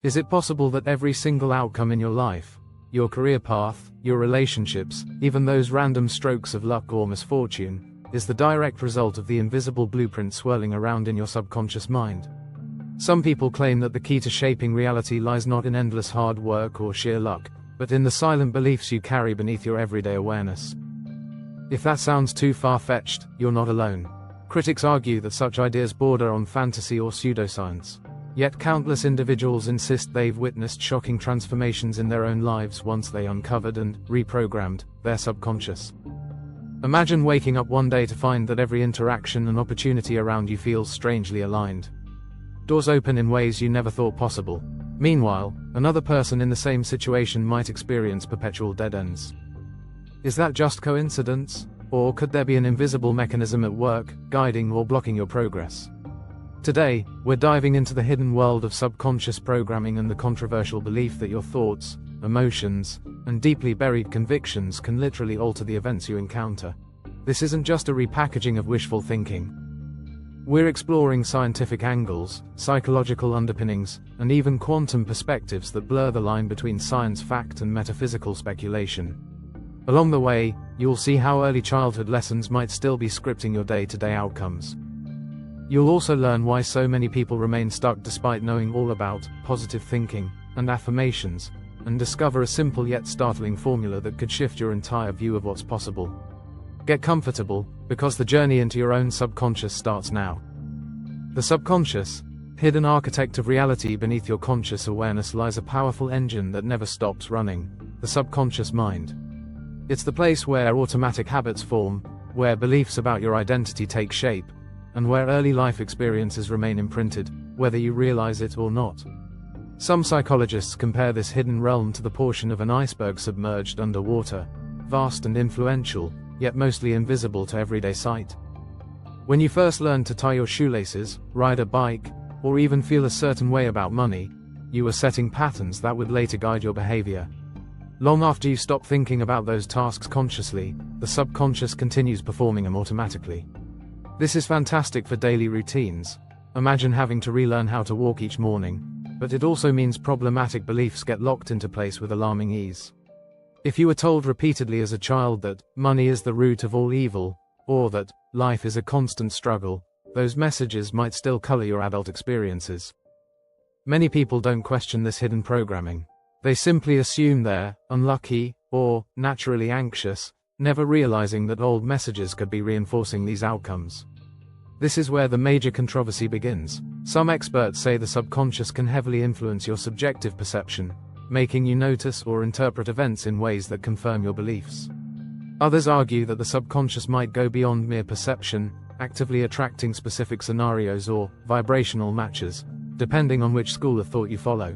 Is it possible that every single outcome in your life, your career path, your relationships, even those random strokes of luck or misfortune, is the direct result of the invisible blueprint swirling around in your subconscious mind? Some people claim that the key to shaping reality lies not in endless hard work or sheer luck, but in the silent beliefs you carry beneath your everyday awareness. If that sounds too far-fetched, you're not alone. Critics argue that such ideas border on fantasy or pseudoscience. Yet countless individuals insist they've witnessed shocking transformations in their own lives once they uncovered and reprogrammed their subconscious. Imagine waking up one day to find that every interaction and opportunity around you feels strangely aligned. Doors open in ways you never thought possible. Meanwhile, another person in the same situation might experience perpetual dead ends. Is that just coincidence? Or could there be an invisible mechanism at work, guiding or blocking your progress? Today, we're diving into the hidden world of subconscious programming and the controversial belief that your thoughts, emotions, and deeply buried convictions can literally alter the events you encounter. This isn't just a repackaging of wishful thinking. We're exploring scientific angles, psychological underpinnings, and even quantum perspectives that blur the line between science fact and metaphysical speculation. Along the way, you'll see how early childhood lessons might still be scripting your day-to-day outcomes. You'll also learn why so many people remain stuck despite knowing all about positive thinking and affirmations, and discover a simple yet startling formula that could shift your entire view of what's possible. Get comfortable, because the journey into your own subconscious starts now. The subconscious, hidden architect of reality beneath your conscious awareness, lies a powerful engine that never stops running: the subconscious mind. It's the place where automatic habits form, where beliefs about your identity take shape, and where early life experiences remain imprinted, whether you realize it or not. Some psychologists compare this hidden realm to the portion of an iceberg submerged underwater, vast and influential, yet mostly invisible to everyday sight. When you first learn to tie your shoelaces, ride a bike, or even feel a certain way about money, you are setting patterns that would later guide your behavior. Long after you stop thinking about those tasks consciously, the subconscious continues performing them automatically. This is fantastic for daily routines. Imagine having to relearn how to walk each morning, but it also means problematic beliefs get locked into place with alarming ease. If you were told repeatedly as a child that money is the root of all evil, or that life is a constant struggle, those messages might still color your adult experiences. Many people don't question this hidden programming. They simply assume they're unlucky or naturally anxious, never realizing that old messages could be reinforcing these outcomes. This is where the major controversy begins. Some experts say the subconscious can heavily influence your subjective perception, making you notice or interpret events in ways that confirm your beliefs. Others argue that the subconscious might go beyond mere perception, actively attracting specific scenarios or vibrational matches, depending on which school of thought you follow.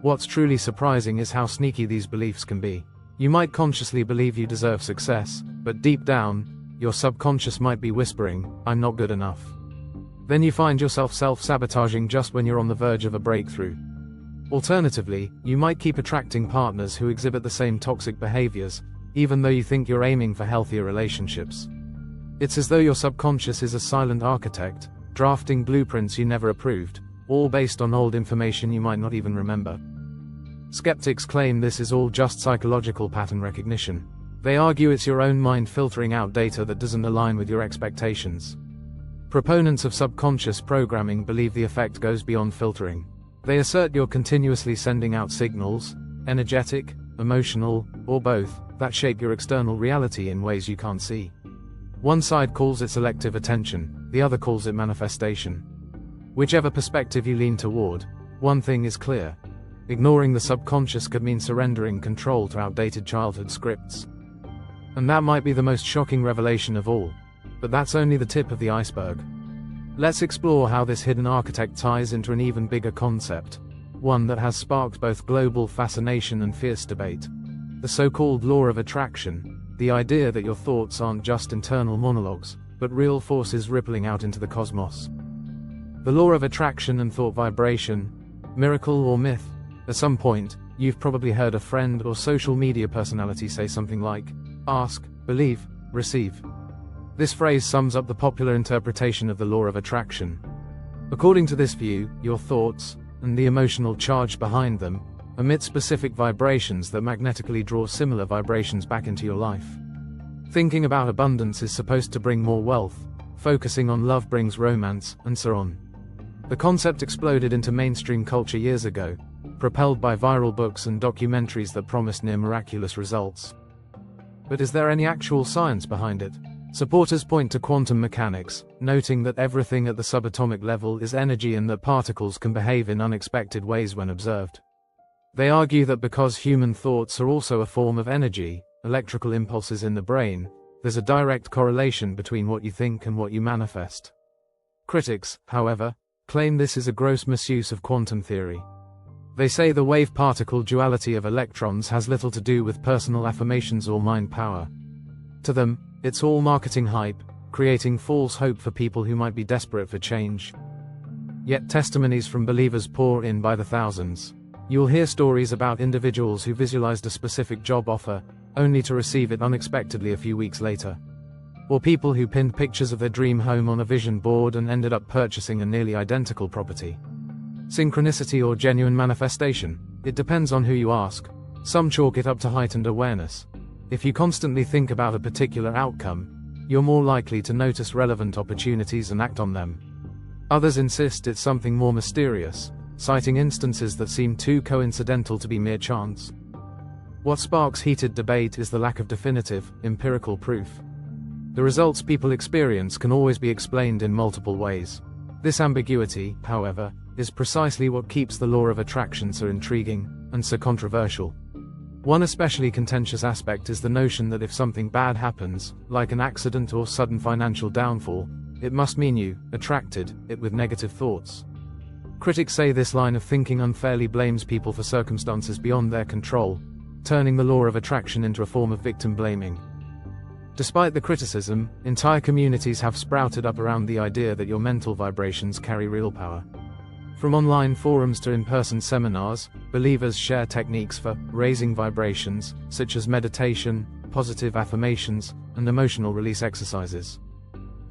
What's truly surprising is how sneaky these beliefs can be. You might consciously believe you deserve success, but deep down, your subconscious might be whispering, "I'm not good enough." Then you find yourself self-sabotaging just when you're on the verge of a breakthrough. Alternatively, you might keep attracting partners who exhibit the same toxic behaviors, even though you think you're aiming for healthier relationships. It's as though your subconscious is a silent architect, drafting blueprints you never approved, all based on old information you might not even remember. Skeptics claim this is all just psychological pattern recognition. They argue it's your own mind filtering out data that doesn't align with your expectations. Proponents of subconscious programming believe the effect goes beyond filtering. They assert you're continuously sending out signals, energetic, emotional, or both, that shape your external reality in ways you can't see. One side calls it selective attention, the other calls it manifestation. Whichever perspective you lean toward, one thing is clear: ignoring the subconscious could mean surrendering control to outdated childhood scripts. And that might be the most shocking revelation of all. But that's only the tip of the iceberg. Let's explore how this hidden architect ties into an even bigger concept, one that has sparked both global fascination and fierce debate: the so-called law of attraction, the idea that your thoughts aren't just internal monologues, but real forces rippling out into the cosmos. The law of attraction and thought vibration, miracle or myth? At some point, you've probably heard a friend or social media personality say something like, "Ask, believe, receive." This phrase sums up the popular interpretation of the law of attraction. According to this view, your thoughts, and the emotional charge behind them, emit specific vibrations that magnetically draw similar vibrations back into your life. Thinking about abundance is supposed to bring more wealth, focusing on love brings romance, and so on. The concept exploded into mainstream culture years ago, propelled by viral books and documentaries that promised near miraculous results. But is there any actual science behind it? Supporters point to quantum mechanics, noting that everything at the subatomic level is energy and that particles can behave in unexpected ways when observed. They argue that because human thoughts are also a form of energy, electrical impulses in the brain, there's a direct correlation between what you think and what you manifest. Critics, however, claim this is a gross misuse of quantum theory. They say the wave-particle duality of electrons has little to do with personal affirmations or mind power. To them, it's all marketing hype, creating false hope for people who might be desperate for change. Yet testimonies from believers pour in by the thousands. You'll hear stories about individuals who visualized a specific job offer, only to receive it unexpectedly a few weeks later. Or people who pinned pictures of their dream home on a vision board and ended up purchasing a nearly identical property. Synchronicity or genuine manifestation? It depends on who you ask. Some chalk it up to heightened awareness. If you constantly think about a particular outcome, you're more likely to notice relevant opportunities and act on them. Others insist it's something more mysterious, citing instances that seem too coincidental to be mere chance. What sparks heated debate is the lack of definitive, empirical proof. The results people experience can always be explained in multiple ways. This ambiguity, however, is precisely what keeps the law of attraction so intriguing, and so controversial. One especially contentious aspect is the notion that if something bad happens, like an accident or sudden financial downfall, it must mean you attracted it with negative thoughts. Critics say this line of thinking unfairly blames people for circumstances beyond their control, turning the law of attraction into a form of victim blaming. Despite the criticism, entire communities have sprouted up around the idea that your mental vibrations carry real power. From online forums to in-person seminars, believers share techniques for raising vibrations, such as meditation, positive affirmations, and emotional release exercises.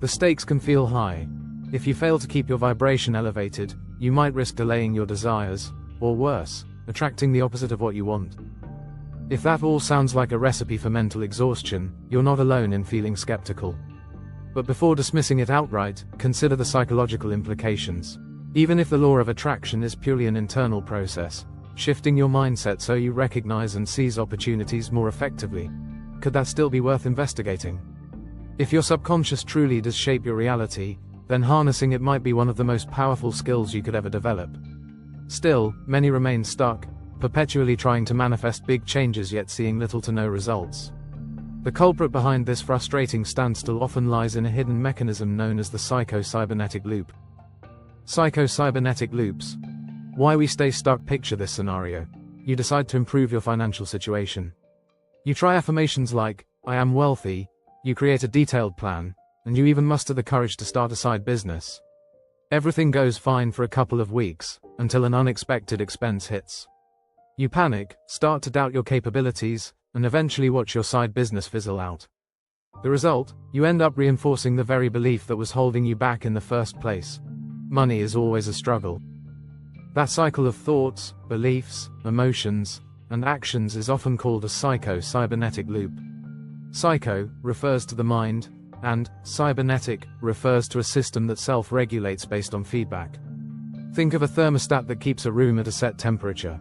The stakes can feel high. If you fail to keep your vibration elevated, you might risk delaying your desires, or worse, attracting the opposite of what you want. If that all sounds like a recipe for mental exhaustion, you're not alone in feeling skeptical. But before dismissing it outright, consider the psychological implications. Even if the law of attraction is purely an internal process, shifting your mindset so you recognize and seize opportunities more effectively, could that still be worth investigating? If your subconscious truly does shape your reality, then harnessing it might be one of the most powerful skills you could ever develop. Still, many remain stuck, perpetually trying to manifest big changes yet seeing little to no results. The culprit behind this frustrating standstill often lies in a hidden mechanism known as the psycho-cybernetic loop. Psycho-cybernetic loops. Why we stay stuck? Picture this scenario. You decide to improve your financial situation. You try affirmations like, I am wealthy, you create a detailed plan, and you even muster the courage to start a side business. Everything goes fine for a couple of weeks, until an unexpected expense hits. You panic, start to doubt your capabilities, and eventually watch your side business fizzle out. The result, you end up reinforcing the very belief that was holding you back in the first place. Money is always a struggle. That cycle of thoughts, beliefs, emotions, and actions is often called a psycho-cybernetic loop. Psycho refers to the mind, and cybernetic refers to a system that self-regulates based on feedback. Think of a thermostat that keeps a room at a set temperature.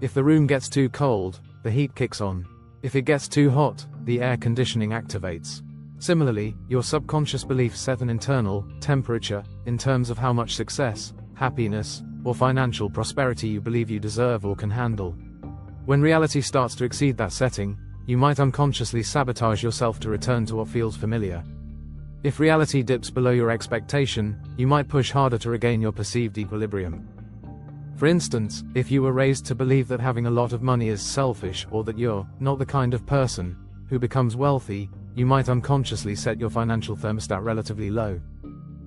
If the room gets too cold, the heat kicks on. If it gets too hot, the air conditioning activates. Similarly, your subconscious beliefs set an internal temperature in terms of how much success, happiness, or financial prosperity you believe you deserve or can handle. When reality starts to exceed that setting, you might unconsciously sabotage yourself to return to what feels familiar. If reality dips below your expectation, you might push harder to regain your perceived equilibrium. For instance, if you were raised to believe that having a lot of money is selfish or that you're not the kind of person who becomes wealthy, you might unconsciously set your financial thermostat relatively low.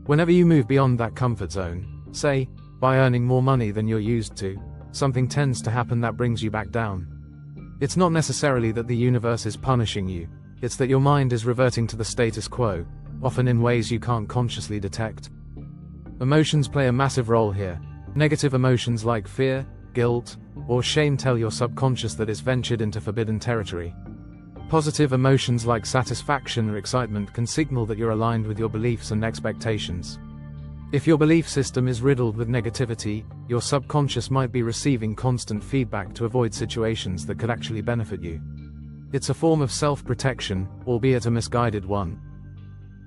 Whenever you move beyond that comfort zone, say, by earning more money than you're used to, something tends to happen that brings you back down. It's not necessarily that the universe is punishing you, it's that your mind is reverting to the status quo, often in ways you can't consciously detect. Emotions play a massive role here. Negative emotions like fear, guilt, or shame tell your subconscious that it's ventured into forbidden territory. Positive emotions like satisfaction or excitement can signal that you're aligned with your beliefs and expectations. If your belief system is riddled with negativity, your subconscious might be receiving constant feedback to avoid situations that could actually benefit you. It's a form of self-protection, albeit a misguided one.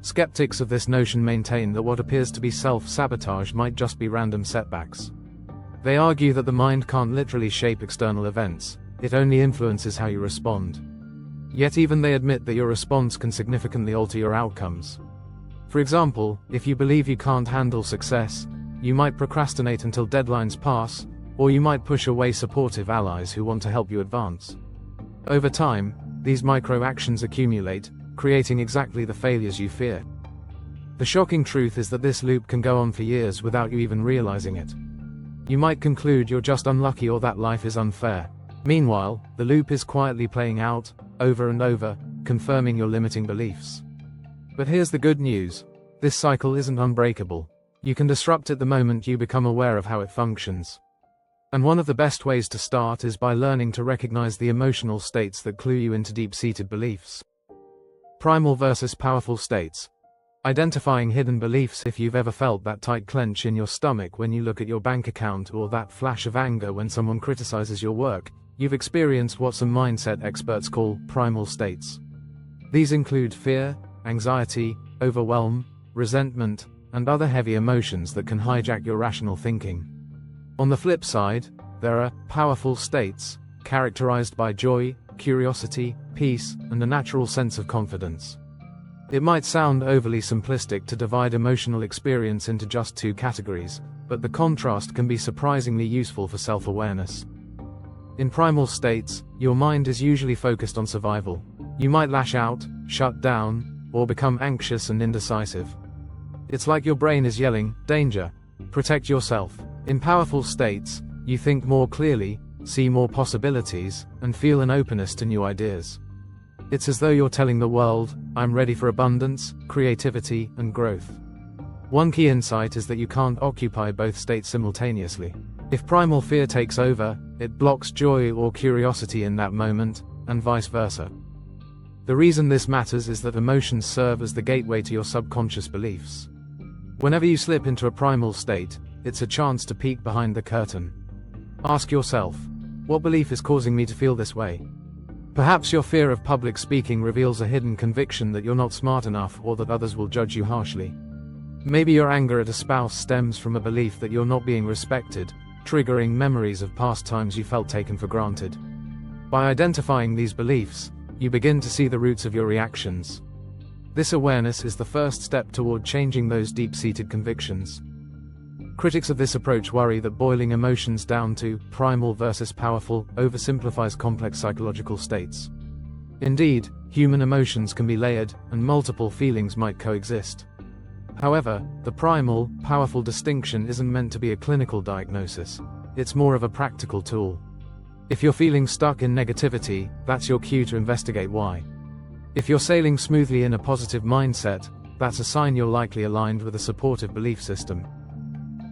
Skeptics of this notion maintain that what appears to be self-sabotage might just be random setbacks. They argue that the mind can't literally shape external events, it only influences how you respond. Yet even they admit that your response can significantly alter your outcomes. For example, if you believe you can't handle success, you might procrastinate until deadlines pass, or you might push away supportive allies who want to help you advance. Over time, these micro-actions accumulate, creating exactly the failures you fear. The shocking truth is that this loop can go on for years without you even realizing it. You might conclude you're just unlucky or that life is unfair. Meanwhile, the loop is quietly playing out, over and over, confirming your limiting beliefs. But here's the good news. This cycle isn't unbreakable. You can disrupt it the moment you become aware of how it functions. And one of the best ways to start is by learning to recognize the emotional states that clue you into deep-seated beliefs. Primal versus powerful states. Identifying hidden beliefs. If you've ever felt that tight clench in your stomach when you look at your bank account or that flash of anger when someone criticizes your work, you've experienced what some mindset experts call primal states. These include fear, anxiety, overwhelm, resentment, and other heavy emotions that can hijack your rational thinking. On the flip side, there are powerful states, characterized by joy, curiosity, peace, and a natural sense of confidence. It might sound overly simplistic to divide emotional experience into just two categories, but the contrast can be surprisingly useful for self-awareness. In primal states, your mind is usually focused on survival. You might lash out, shut down, or become anxious and indecisive. It's like your brain is yelling, "Danger! Protect yourself." In powerful states, you think more clearly, see more possibilities, and feel an openness to new ideas. It's as though you're telling the world, "I'm ready for abundance, creativity, and growth." One key insight is that you can't occupy both states simultaneously. If primal fear takes over, it blocks joy or curiosity in that moment, and vice versa. The reason this matters is that emotions serve as the gateway to your subconscious beliefs. Whenever you slip into a primal state, it's a chance to peek behind the curtain. Ask yourself, what belief is causing me to feel this way? Perhaps your fear of public speaking reveals a hidden conviction that you're not smart enough or that others will judge you harshly. Maybe your anger at a spouse stems from a belief that you're not being respected, triggering memories of past times you felt taken for granted. By identifying these beliefs, you begin to see the roots of your reactions. This awareness is the first step toward changing those deep-seated convictions. Critics of this approach worry that boiling emotions down to primal versus powerful oversimplifies complex psychological states. Indeed, human emotions can be layered, and multiple feelings might coexist. However, the primal, powerful distinction isn't meant to be a clinical diagnosis. It's more of a practical tool. If you're feeling stuck in negativity, that's your cue to investigate why. If you're sailing smoothly in a positive mindset, that's a sign you're likely aligned with a supportive belief system.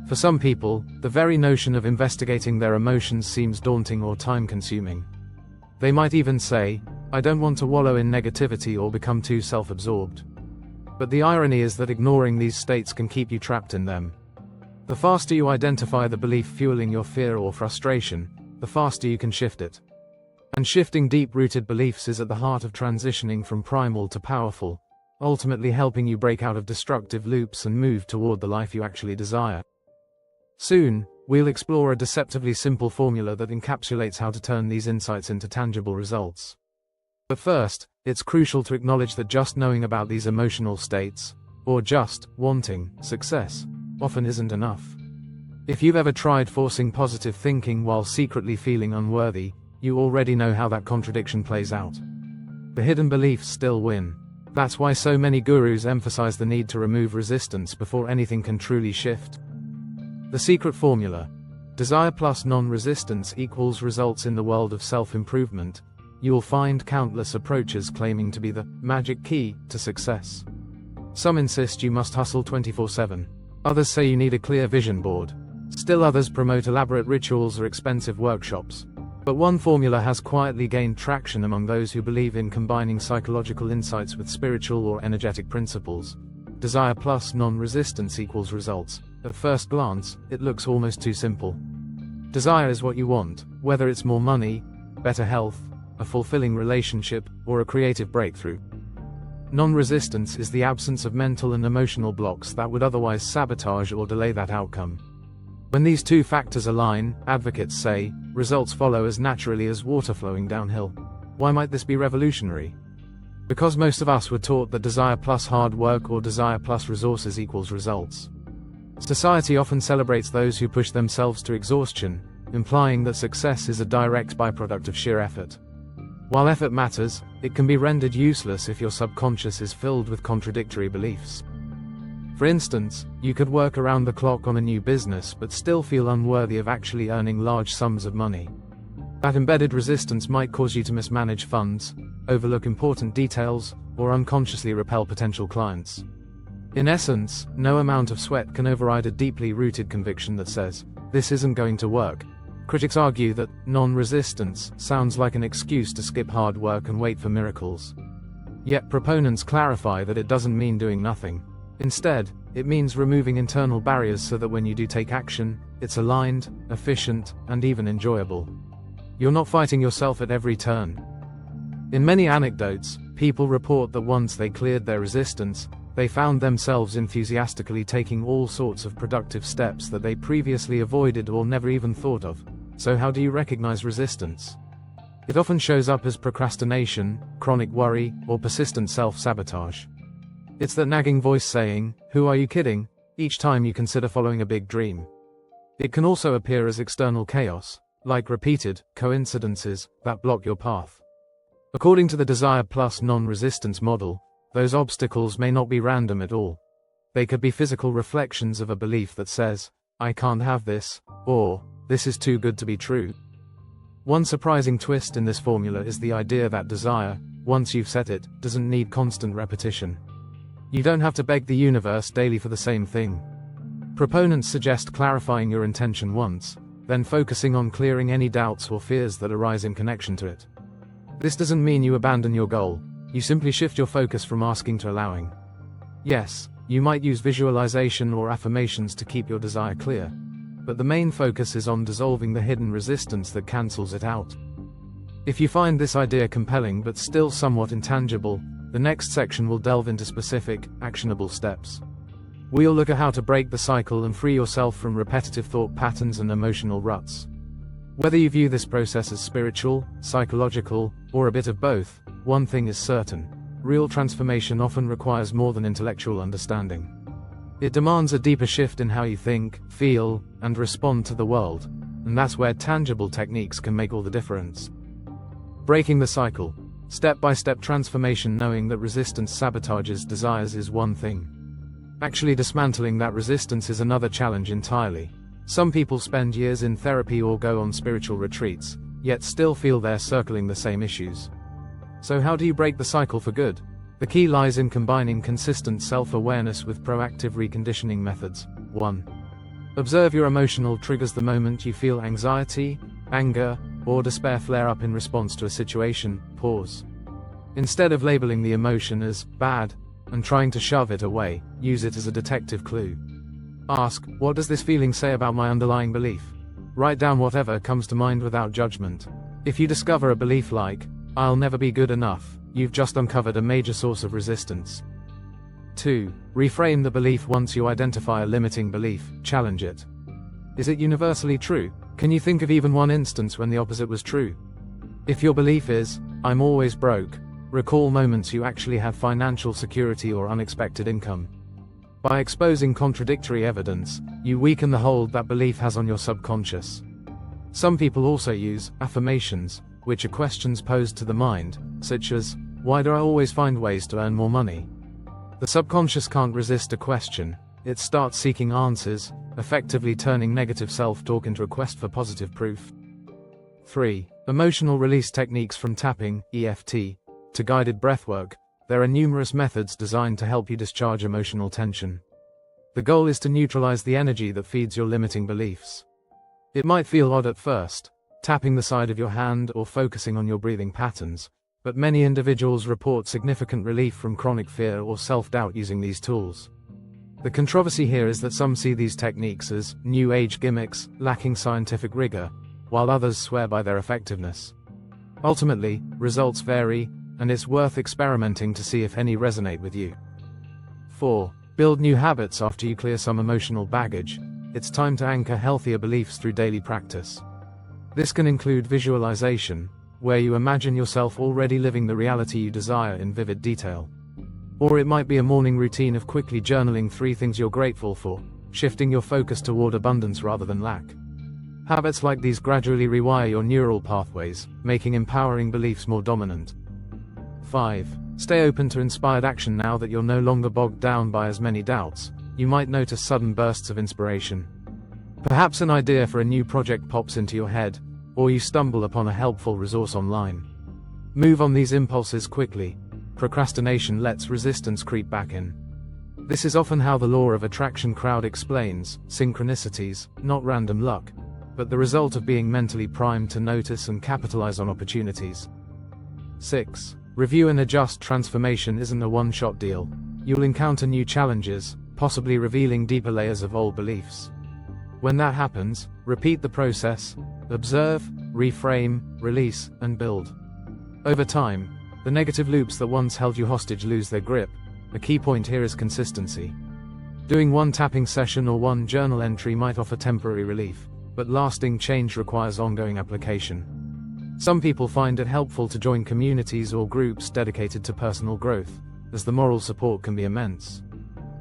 For some people, the very notion of investigating their emotions seems daunting or time-consuming. They might even say, "I don't want to wallow in negativity or become too self-absorbed." But the irony is that ignoring these states can keep you trapped in them. The faster you identify the belief fueling your fear or frustration, the faster you can shift it. And shifting deep-rooted beliefs is at the heart of transitioning from primal to powerful, ultimately helping you break out of destructive loops and move toward the life you actually desire. Soon, we'll explore a deceptively simple formula that encapsulates how to turn these insights into tangible results. But first, it's crucial to acknowledge that just knowing about these emotional states, or just wanting success, often isn't enough. If you've ever tried forcing positive thinking while secretly feeling unworthy, you already know how that contradiction plays out. The hidden beliefs still win. That's why so many gurus emphasize the need to remove resistance before anything can truly shift. The secret formula: desire plus non-resistance equals results. In the world of self-improvement, you'll find countless approaches claiming to be the magic key to success. Some insist you must hustle 24/7. Others say you need a clear vision board. Still others promote elaborate rituals or expensive workshops. But one formula has quietly gained traction among those who believe in combining psychological insights with spiritual or energetic principles. Desire plus non-resistance equals results. At first glance, it looks almost too simple. Desire is what you want, whether it's more money, better health, a fulfilling relationship, or a creative breakthrough. Non-resistance is the absence of mental and emotional blocks that would otherwise sabotage or delay that outcome. When these two factors align, advocates say, results follow as naturally as water flowing downhill. Why might this be revolutionary? Because most of us were taught that desire plus hard work or desire plus resources equals results. Society often celebrates those who push themselves to exhaustion, implying that success is a direct byproduct of sheer effort. While effort matters, it can be rendered useless if your subconscious is filled with contradictory beliefs. For instance, you could work around the clock on a new business but still feel unworthy of actually earning large sums of money. That embedded resistance might cause you to mismanage funds, overlook important details, or unconsciously repel potential clients. In essence, no amount of sweat can override a deeply rooted conviction that says, "This isn't going to work." Critics argue that non-resistance sounds like an excuse to skip hard work and wait for miracles. Yet proponents clarify that it doesn't mean doing nothing. Instead, it means removing internal barriers so that when you do take action, it's aligned, efficient, and even enjoyable. You're not fighting yourself at every turn. In many anecdotes, people report that once they cleared their resistance, they found themselves enthusiastically taking all sorts of productive steps that they previously avoided or never even thought of. So how do you recognize resistance? It often shows up as procrastination, chronic worry, or persistent self-sabotage. It's that nagging voice saying, "Who are you kidding?" each time you consider following a big dream. It can also appear as external chaos, like repeated coincidences that block your path. According to the desire plus non-resistance model, those obstacles may not be random at all. They could be physical reflections of a belief that says, "I can't have this," or "This is too good to be true." One surprising twist in this formula is the idea that desire, once you've set it, doesn't need constant repetition. You don't have to beg the universe daily for the same thing. Proponents suggest clarifying your intention once, then focusing on clearing any doubts or fears that arise in connection to it. This doesn't mean you abandon your goal, you simply shift your focus from asking to allowing. Yes, you might use visualization or affirmations to keep your desire clear, but the main focus is on dissolving the hidden resistance that cancels it out. If you find this idea compelling but still somewhat intangible, the next section will delve into specific, actionable steps. We'll look at how to break the cycle and free yourself from repetitive thought patterns and emotional ruts. Whether you view this process as spiritual, psychological, or a bit of both, one thing is certain: real transformation often requires more than intellectual understanding. It demands a deeper shift in how you think, feel, and respond to the world, and that's where tangible techniques can make all the difference. Breaking the cycle. Step-by-step transformation. Knowing that resistance sabotages desires is one thing. Actually dismantling that resistance is another challenge entirely. Some people spend years in therapy or go on spiritual retreats, yet still feel they're circling the same issues. So how do you break the cycle for good? The key lies in combining consistent self-awareness with proactive reconditioning methods. 1. Observe your emotional triggers. The moment you feel anxiety, anger, or despair flare up in response to a situation, pause. Instead of labeling the emotion as bad and trying to shove it away, use it as a detective clue. Ask, what does this feeling say about my underlying belief? Write down whatever comes to mind without judgment. If you discover a belief like, "I'll never be good enough," you've just uncovered a major source of resistance. 2. Reframe the belief. Once you identify a limiting belief, challenge it. Is it universally true? Can you think of even one instance when the opposite was true? If your belief is, "I'm always broke," recall moments you actually had financial security or unexpected income. By exposing contradictory evidence, you weaken the hold that belief has on your subconscious. Some people also use affirmations, which are questions posed to the mind, such as, "Why do I always find ways to earn more money?" The subconscious can't resist a question. It starts seeking answers, effectively turning negative self-talk into a quest for positive proof. 3. Emotional release techniques. From tapping, EFT, to guided breathwork, there are numerous methods designed to help you discharge emotional tension. The goal is to neutralize the energy that feeds your limiting beliefs. It might feel odd at first, tapping the side of your hand or focusing on your breathing patterns, but many individuals report significant relief from chronic fear or self-doubt using these tools. The controversy here is that some see these techniques as New Age gimmicks, lacking scientific rigor, while others swear by their effectiveness. Ultimately, results vary, and it's worth experimenting to see if any resonate with you. 4. Build new habits. After you clear some emotional baggage, it's time to anchor healthier beliefs through daily practice. This can include visualization, where you imagine yourself already living the reality you desire in vivid detail. Or it might be a morning routine of quickly journaling 3 things you're grateful for, shifting your focus toward abundance rather than lack. Habits like these gradually rewire your neural pathways, making empowering beliefs more dominant. 5. Stay open to inspired action. Now that you're no longer bogged down by as many doubts, you might notice sudden bursts of inspiration. Perhaps an idea for a new project pops into your head, or you stumble upon a helpful resource online. Move on these impulses quickly. Procrastination lets resistance creep back in. This is often how the law of attraction crowd explains synchronicities, not random luck, but the result of being mentally primed to notice and capitalize on opportunities. 6. Review and adjust. Transformation isn't a one-shot deal. You'll encounter new challenges, possibly revealing deeper layers of old beliefs. When that happens, repeat the process, observe, reframe, release, and build. Over time, the negative loops that once held you hostage lose their grip. The key point here is consistency. Doing one tapping session or one journal entry might offer temporary relief, but lasting change requires ongoing application. Some people find it helpful to join communities or groups dedicated to personal growth, as the moral support can be immense.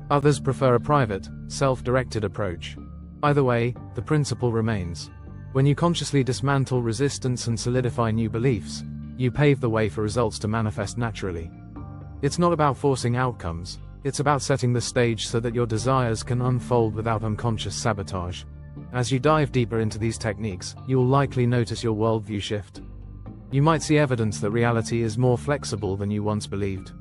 Others prefer a private, self-directed approach. Either way, the principle remains. When you consciously dismantle resistance and solidify new beliefs, you pave the way for results to manifest naturally. It's not about forcing outcomes, it's about setting the stage so that your desires can unfold without unconscious sabotage. As you dive deeper into these techniques, you'll likely notice your worldview shift. You might see evidence that reality is more flexible than you once believed.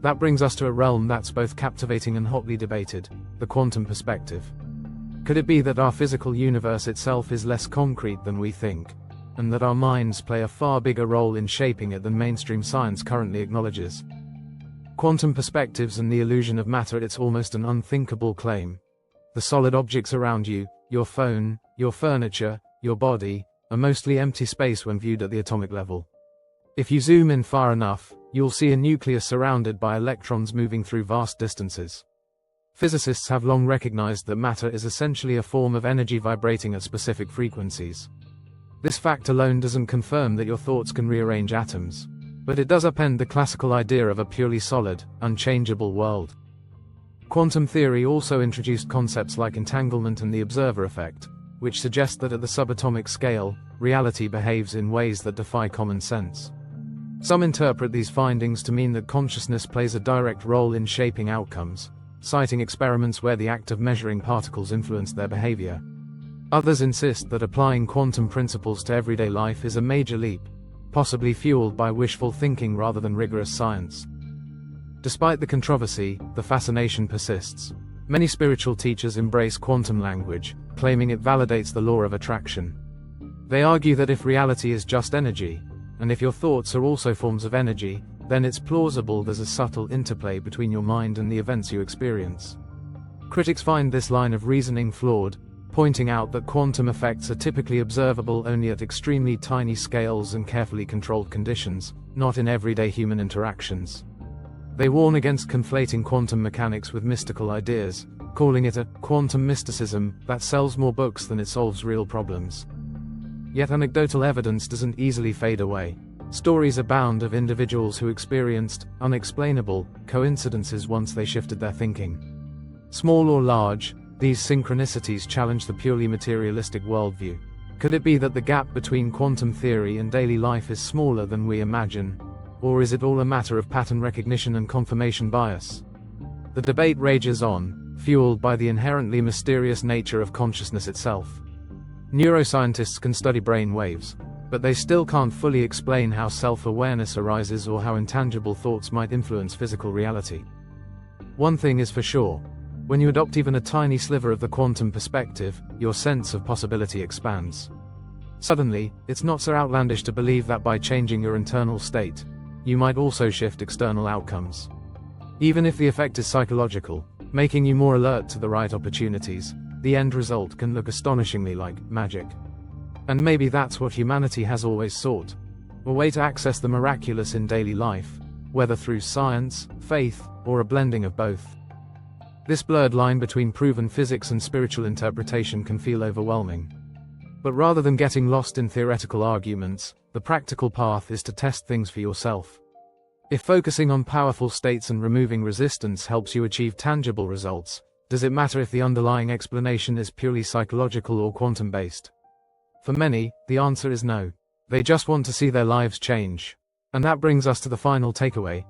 That brings us to a realm that's both captivating and hotly debated, the quantum perspective. Could it be that our physical universe itself is less concrete than we think, and that our minds play a far bigger role in shaping it than mainstream science currently acknowledges? Quantum perspectives and the illusion of matter. It's almost an unthinkable claim. The solid objects around you, your phone, your furniture, your body, are mostly empty space when viewed at the atomic level. If you zoom in far enough, you'll see a nucleus surrounded by electrons moving through vast distances. Physicists have long recognized that matter is essentially a form of energy vibrating at specific frequencies. This fact alone doesn't confirm that your thoughts can rearrange atoms, but it does upend the classical idea of a purely solid, unchangeable world. Quantum theory also introduced concepts like entanglement and the observer effect, which suggest that at the subatomic scale, reality behaves in ways that defy common sense. Some interpret these findings to mean that consciousness plays a direct role in shaping outcomes, citing experiments where the act of measuring particles influenced their behavior. Others insist that applying quantum principles to everyday life is a major leap, possibly fueled by wishful thinking rather than rigorous science. Despite the controversy, the fascination persists. Many spiritual teachers embrace quantum language, claiming it validates the law of attraction. They argue that if reality is just energy, and if your thoughts are also forms of energy, then it's plausible there's a subtle interplay between your mind and the events you experience. Critics find this line of reasoning flawed, pointing out that quantum effects are typically observable only at extremely tiny scales and carefully controlled conditions, not in everyday human interactions. They warn against conflating quantum mechanics with mystical ideas, calling it a quantum mysticism that sells more books than it solves real problems. Yet anecdotal evidence doesn't easily fade away. Stories abound of individuals who experienced unexplainable coincidences once they shifted their thinking. Small or large, these synchronicities challenge the purely materialistic worldview. Could it be that the gap between quantum theory and daily life is smaller than we imagine? Or is it all a matter of pattern recognition and confirmation bias? The debate rages on, fueled by the inherently mysterious nature of consciousness itself. Neuroscientists can study brain waves, but they still can't fully explain how self-awareness arises or how intangible thoughts might influence physical reality. One thing is for sure, When you adopt even a tiny sliver of the quantum perspective, your sense of possibility expands. Suddenly, it's not so outlandish to believe that by changing your internal state, you might also shift external outcomes. Even if the effect is psychological, making you more alert to the right opportunities, the end result can look astonishingly like magic. And maybe that's what humanity has always sought. A way to access the miraculous in daily life, whether through science, faith, or a blending of both. This blurred line between proven physics and spiritual interpretation can feel overwhelming. But rather than getting lost in theoretical arguments, the practical path is to test things for yourself. If focusing on powerful states and removing resistance helps you achieve tangible results, does it matter if the underlying explanation is purely psychological or quantum-based? For many, the answer is no. They just want to see their lives change. And that brings us to the final takeaway.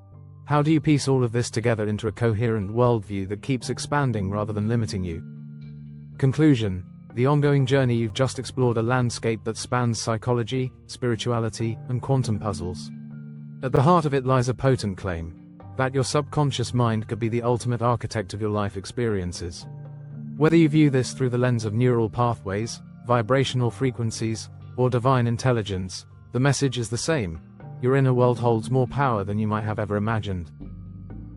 How do you piece all of this together into a coherent worldview that keeps expanding rather than limiting you? Conclusion: the ongoing journey you've just explored a landscape that spans psychology, spirituality, and quantum puzzles. At the heart of it lies a potent claim that your subconscious mind could be the ultimate architect of your life experiences. Whether you view this through the lens of neural pathways, vibrational frequencies, or divine intelligence, the message is the same. Your inner world holds more power than you might have ever imagined.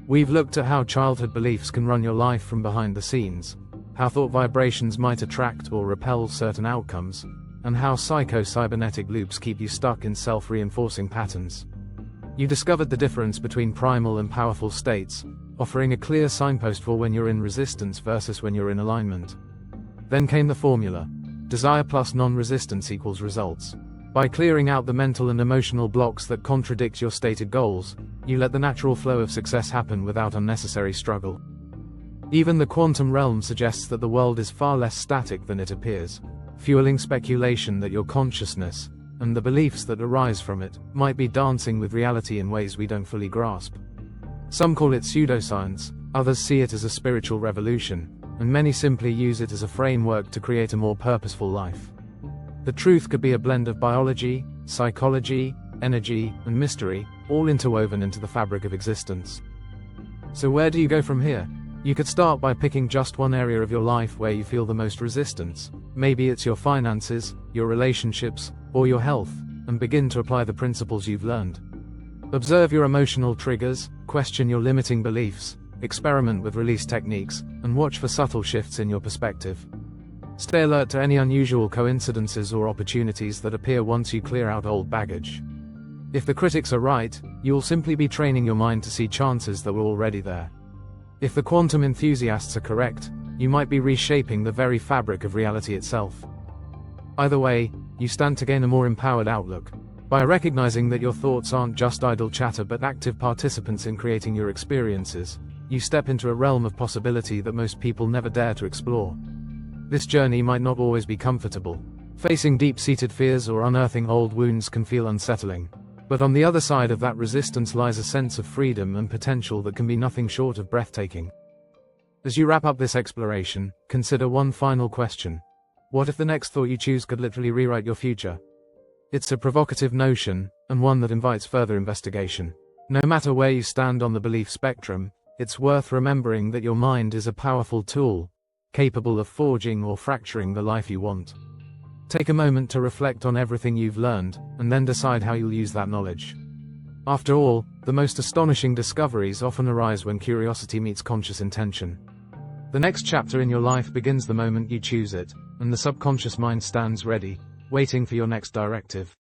We've looked at how childhood beliefs can run your life from behind the scenes, how thought vibrations might attract or repel certain outcomes, and how psycho-cybernetic loops keep you stuck in self-reinforcing patterns. You discovered the difference between primal and powerful states, offering a clear signpost for when you're in resistance versus when you're in alignment. Then came the formula: desire plus non-resistance equals results. By clearing out the mental and emotional blocks that contradict your stated goals, you let the natural flow of success happen without unnecessary struggle. Even the quantum realm suggests that the world is far less static than it appears, fueling speculation that your consciousness, and the beliefs that arise from it, might be dancing with reality in ways we don't fully grasp. Some call it pseudoscience, others see it as a spiritual revolution, and many simply use it as a framework to create a more purposeful life. The truth could be a blend of biology, psychology, energy, and mystery, all interwoven into the fabric of existence. So where do you go from here? You could start by picking just one area of your life where you feel the most resistance. Maybe it's your finances, your relationships, or your health, and begin to apply the principles you've learned. Observe your emotional triggers, question your limiting beliefs, experiment with release techniques, and watch for subtle shifts in your perspective. Stay alert to any unusual coincidences or opportunities that appear once you clear out old baggage. If the critics are right, you'll simply be training your mind to see chances that were already there. If the quantum enthusiasts are correct, you might be reshaping the very fabric of reality itself. Either way, you stand to gain a more empowered outlook. By recognizing that your thoughts aren't just idle chatter but active participants in creating your experiences, you step into a realm of possibility that most people never dare to explore. This journey might not always be comfortable. Facing deep-seated fears or unearthing old wounds can feel unsettling. But on the other side of that resistance lies a sense of freedom and potential that can be nothing short of breathtaking. As you wrap up this exploration, consider one final question. What if the next thought you choose could literally rewrite your future? It's a provocative notion, and one that invites further investigation. No matter where you stand on the belief spectrum, it's worth remembering that your mind is a powerful tool, capable of forging or fracturing the life you want. Take a moment to reflect on everything you've learned, and then decide how you'll use that knowledge. After all, the most astonishing discoveries often arise when curiosity meets conscious intention. The next chapter in your life begins the moment you choose it, and the subconscious mind stands ready, waiting for your next directive.